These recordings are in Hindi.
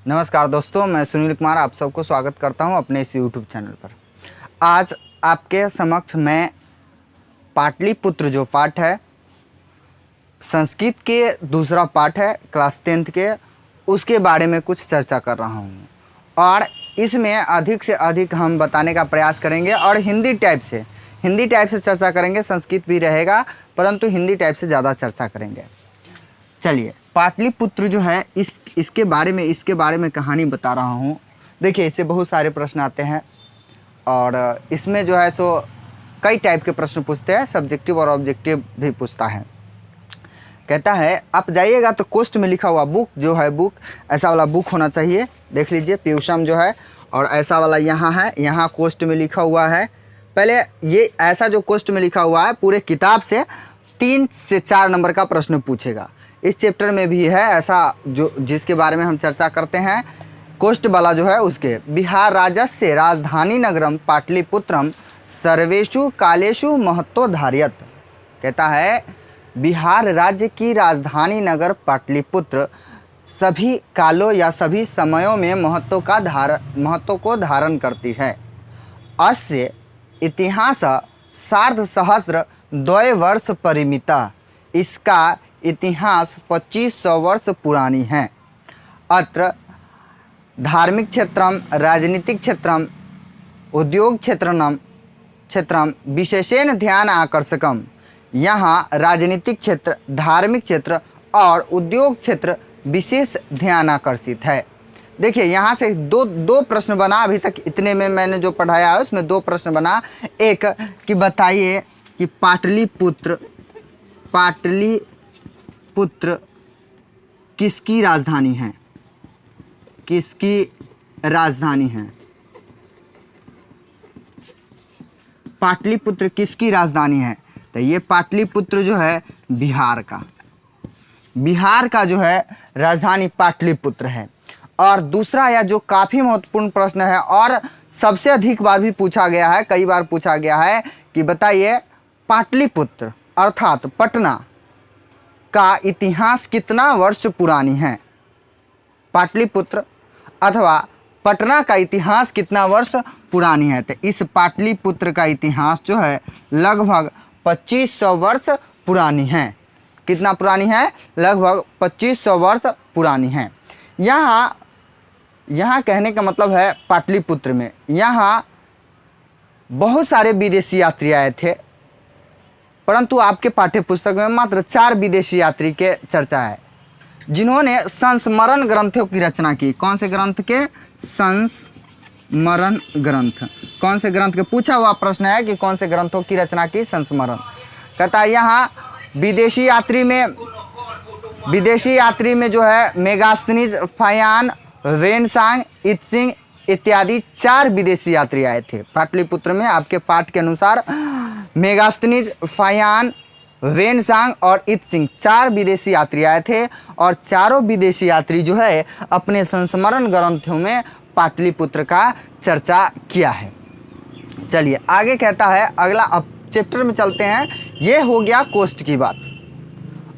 नमस्कार दोस्तों, मैं सुनील कुमार आप सबको स्वागत करता हूं अपने इस यूट्यूब चैनल पर। आज आपके समक्ष मैं पाटलिपुत्र जो पाठ है, संस्कृत के दूसरा पाठ है क्लास 10th के, उसके बारे में कुछ चर्चा कर रहा हूं और इसमें अधिक से अधिक हम बताने का प्रयास करेंगे और हिंदी टाइप से चर्चा करेंगे। संस्कृत भी रहेगा परंतु हिंदी टाइप से ज़्यादा चर्चा करेंगे। चलिए, पाटलिपुत्र जो है इसके बारे में कहानी बता रहा हूँ। देखिए, इससे बहुत सारे प्रश्न आते हैं और इसमें जो है सो कई टाइप के प्रश्न पूछते हैं, सब्जेक्टिव और ऑब्जेक्टिव भी पूछता है। कहता है आप जाइएगा तो कोष्ट में लिखा हुआ बुक जो है, बुक ऐसा वाला बुक होना चाहिए। देख लीजिए, पीयूषम जो है और ऐसा वाला यहाँ है, यहाँ कोष्ट में लिखा हुआ है। पहले ये ऐसा जो कोष्ट में लिखा हुआ है पूरे किताब से 3 से 4 नंबर का प्रश्न पूछेगा। इस चैप्टर में भी है ऐसा जो जिसके बारे में हम चर्चा करते हैं, कोष्ट वाला जो है उसके। बिहार राज्यस्य राजधानी नगरम पाटलिपुत्रम सर्वेषु कालेषु महत्वधारयत। कहता है बिहार राज्य की राजधानी नगर पाटलिपुत्र सभी कालों या सभी समयों में महत्व को धारण करती है। अस्य इतिहास सार्धसहस्र 2 वर्ष परिमिता। इसका इतिहास 2500 वर्ष पुरानी है। अत्र धार्मिक क्षेत्रम, राजनीतिक क्षेत्रम, उद्योग क्षेत्रम विशेषेण ध्यान आकर्षकम। यहाँ राजनीतिक क्षेत्र, धार्मिक क्षेत्र और उद्योग क्षेत्र विशेष ध्यान आकर्षित है। देखिए, यहाँ से दो प्रश्न बना। अभी तक इतने में मैंने जो पढ़ाया है उसमें 2 प्रश्न बना। एक कि बताइए कि पाटलिपुत्र किसकी राजधानी है, किसकी राजधानी है। पाटलिपुत्र किसकी राजधानी है? तो ये पाटलिपुत्र जो है बिहार का जो है राजधानी पाटलिपुत्र है। और दूसरा या जो काफ़ी महत्वपूर्ण प्रश्न है और सबसे अधिक बार भी पूछा गया है, कई बार पूछा गया है कि बताइए पाटलिपुत्र अर्थात पटना का इतिहास कितना वर्ष पुरानी है। पाटलिपुत्र अथवा पटना का इतिहास कितना वर्ष पुरानी है। तो इस पाटलिपुत्र का इतिहास जो है लगभग 2500 वर्ष पुरानी है। कितना पुरानी है? लगभग 2500 वर्ष पुरानी है। यहाँ कहने का मतलब है पाटलिपुत्र में यहाँ बहुत सारे विदेशी यात्री आए थे, परंतु आपके पाठ्य पुस्तक में मात्र 4 विदेशी यात्री के चर्चा है जिन्होंने संस्मरण ग्रंथों की रचना की। कौन से ग्रंथ के? संस्मरण ग्रंथ। कौन से ग्रंथ के पूछा हुआ प्रश्न है कि कौन से ग्रंथों की रचना की? संस्मरण। कहता है यहाँ विदेशी यात्री में जो है मेगास्थनीज, फायान, वेनसांग, इत्सिंग इत्यादि 4 विदेशी यात्री आए थे। पाटलिपुत्र में आपके पाठ के अनुसार मेगास्थनीज, फायान, वेनसांग और इत्सिंग 4 विदेशी यात्री आए थे और चारों विदेशी यात्री जो है अपने संस्मरण ग्रंथों में पाटलिपुत्र का चर्चा किया है। चलिए आगे कहता है, अगला अब चैप्टर में चलते हैं। ये हो गया कोष्ट की बात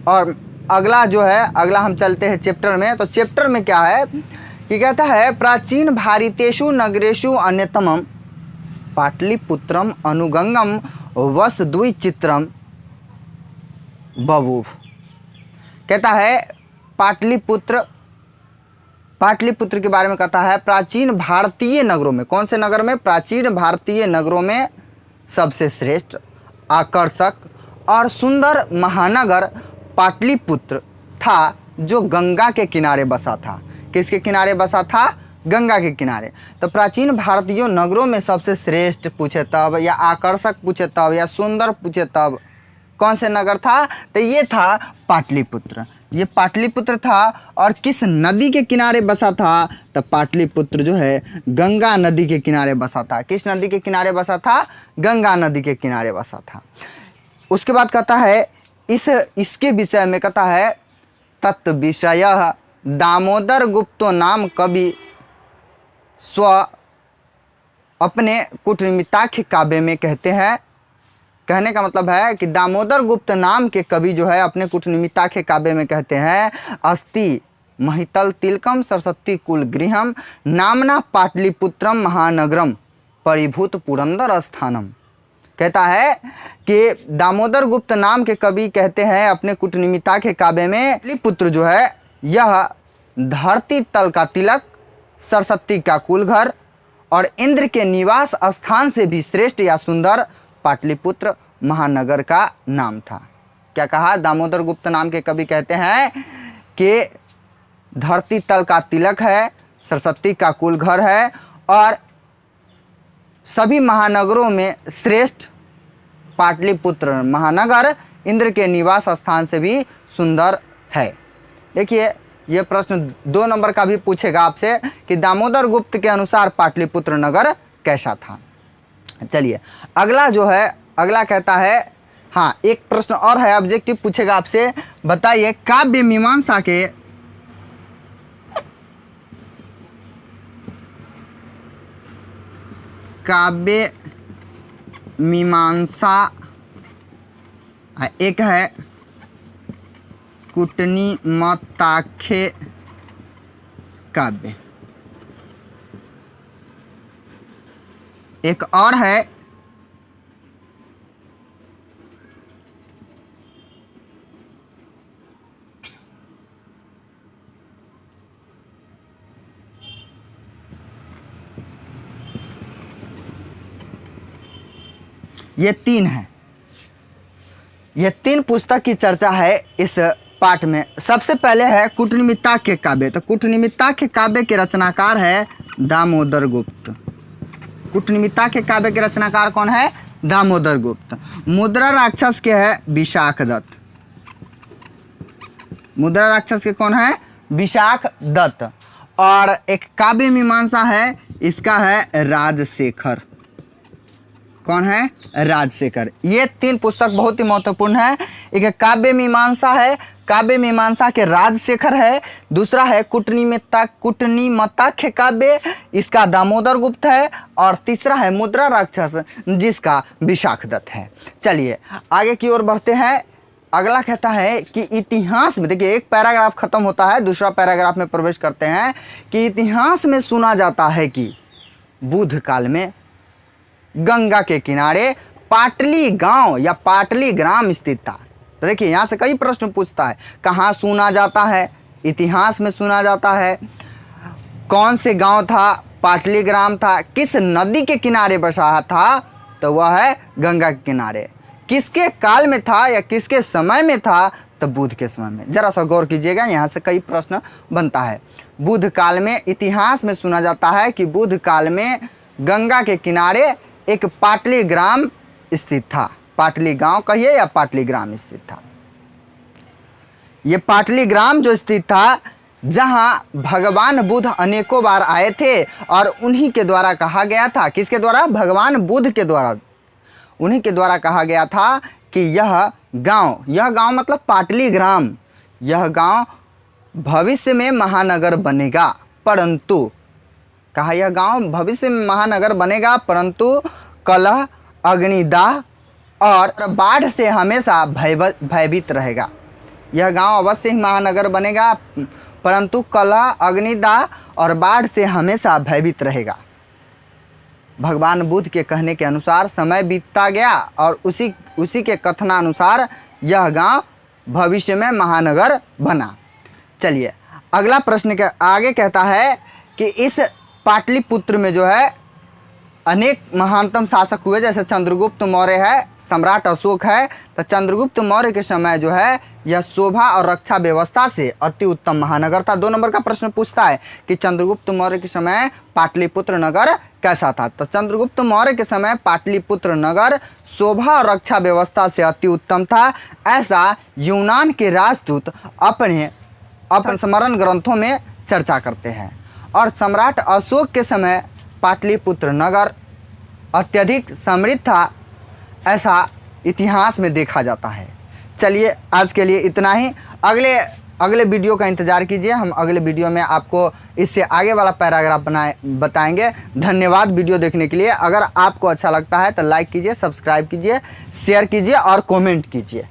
और अगला हम चलते हैं चैप्टर में। तो चैप्टर में क्या है कि कहता है प्राचीन भारतेषु नगरेषु अन्यतमम पाटलिपुत्रम अनुगंगम वसद्विचित्रम बभूव। कहता है पाटलिपुत्र के बारे में कहता है प्राचीन भारतीय नगरों में। कौन से नगर में? प्राचीन भारतीय नगरों में सबसे श्रेष्ठ, आकर्षक और सुंदर महानगर पाटलिपुत्र था, जो गंगा के किनारे बसा था। किसके किनारे बसा था? गंगा के किनारे। तो प्राचीन भारतीय नगरों में सबसे श्रेष्ठ पूछे तब, या आकर्षक पूछे तब, या सुंदर पूछे तब कौन से नगर था? तो ये था पाटलिपुत्र। ये पाटलिपुत्र था और किस नदी के किनारे बसा था? तो पाटलिपुत्र जो है गंगा नदी के किनारे बसा था। किस नदी के किनारे बसा था? गंगा नदी के किनारे बसा था। उसके बाद कहता है इसके विषय में कहता है तत् विषय दामोदर गुप्तो नाम कवि स्व अपने कुटनिमिताख्य काव्य में कहते हैं। कहने का मतलब है कि दामोदर गुप्त नाम के कवि जो है अपने कुटनिमिताख्य काव्य में कहते हैं अस्ति महितल तिलकम सरस्वती कुल गृहम नामना पाटलिपुत्रम महानगरम परिभूत पुरंदर स्थानम। कहता है कि दामोदर गुप्त नाम के कवि कहते हैं अपने कूटनीमिता के काव्य में पाटलिपुत्र जो है यह धरती तल का तिलक, सरस्वती का कुलघर और इंद्र के निवास स्थान से भी श्रेष्ठ या सुंदर पाटलिपुत्र महानगर का नाम था। क्या कहा? दामोदर गुप्त नाम के कवि कहते हैं कि धरती तल का तिलक है, सरस्वती का कुलघर है और सभी महानगरों में श्रेष्ठ पाटलिपुत्र महानगर इंद्र के निवास स्थान से भी सुंदर है। देखिए ये प्रश्न 2 नंबर का भी पूछेगा आपसे कि दामोदर गुप्त के अनुसार पाटलिपुत्र नगर कैसा था। चलिए अगला जो है, अगला कहता है, हाँ एक प्रश्न और है, ऑब्जेक्टिव पूछेगा आपसे, बताइए काव्य मीमांसा के एक है कूटनीमताख्य काव्य, एक और है ये 3 है। ये 3 पुस्तक की चर्चा है इस पाठ में। सबसे पहले है कूटनीमिताख्य काव्य। तो कूटनीमिताख्य काव्य के रचनाकार है दामोदर गुप्त। कूटनीमिताख्य काव्य के रचनाकार कौन है? दामोदर गुप्त। मुद्रा राक्षस के है विशाख दत्त। मुद्रा राक्षस के कौन है? विशाख दत्त। और एक काव्य मीमांसा है, इसका है राजशेखर। कौन है? राजशेखर। ये 3 पुस्तक बहुत ही महत्वपूर्ण है। एक काव्य मीमांसा है, काव्य मीमांसा के राजशेखर है। दूसरा है कूटनीमताख्य काव्य, इसका दामोदर गुप्त है। और तीसरा है मुद्रा राक्षस, जिसका विशाख दत्त है। चलिए आगे की ओर बढ़ते हैं। अगला कहता है कि इतिहास में, देखिए एक पैराग्राफ खत्म होता है, दूसरा पैराग्राफ में प्रवेश करते हैं कि इतिहास में सुना जाता है कि बुद्ध काल में गंगा के किनारे पाटली गांव या पाटली ग्राम स्थित था। तो देखिए यहाँ से कई प्रश्न पूछता है, कहाँ सुना जाता है? इतिहास में सुना जाता है। कौन से गांव था? पाटली ग्राम था। किस नदी के किनारे बसा था? तो वह है गंगा के किनारे। किसके काल में था या किसके समय में था? तो बुद्ध के समय में। जरा सा गौर कीजिएगा, यहाँ से कई प्रश्न बनता है। बुद्ध काल में, इतिहास में सुना जाता है कि बुद्ध काल में गंगा के किनारे एक पाटली ग्राम स्थित था। पाटली गांव कहिए या पाटली ग्राम स्थित था। ये पाटली ग्राम जो स्थित था, जहां भगवान बुद्ध अनेकों बार आए थे और उन्हीं के द्वारा कहा गया था, किसके द्वारा? भगवान बुद्ध के द्वारा, उन्हीं के द्वारा कहा गया था कि यह गांव मतलब पाटली ग्राम, यह गांव भविष्य में महानगर बनेगा। परंतु कहा यह गांव भविष्य में महानगर बनेगा, परंतु कलह, अग्निदाह और बाढ़ से हमेशा भयभीत रहेगा। यह गांव अवश्य ही महानगर बनेगा, परंतु कलह, अग्निदाह और बाढ़ से हमेशा भयभीत रहेगा। भगवान बुद्ध के कहने के अनुसार समय बीतता गया और उसी के कथनानुसार यह गांव भविष्य में महानगर बना। चलिए अगला प्रश्न के आगे कहता है कि इस पाटलिपुत्र में जो है अनेक महानतम शासक हुए, जैसे चंद्रगुप्त मौर्य है, सम्राट अशोक है। तो चंद्रगुप्त मौर्य के समय जो है यह शोभा और रक्षा व्यवस्था से अति उत्तम महानगर था। 2 नंबर का प्रश्न पूछता है कि चंद्रगुप्त मौर्य के समय पाटलिपुत्र नगर कैसा था। तो चंद्रगुप्त मौर्य के समय पाटलिपुत्र नगर शोभा और रक्षा व्यवस्था से अति उत्तम था, ऐसा यूनान के राजदूत अपने स्मरण ग्रंथों में चर्चा करते हैं। और सम्राट अशोक के समय पाटलिपुत्र नगर अत्यधिक समृद्ध था, ऐसा इतिहास में देखा जाता है। चलिए आज के लिए इतना ही। अगले वीडियो का इंतज़ार कीजिए, हम अगले वीडियो में आपको इससे आगे वाला पैराग्राफ बताएंगे। धन्यवाद वीडियो देखने के लिए। अगर आपको अच्छा लगता है तो लाइक कीजिए, सब्सक्राइब कीजिए, शेयर कीजिए और कमेंट कीजिए।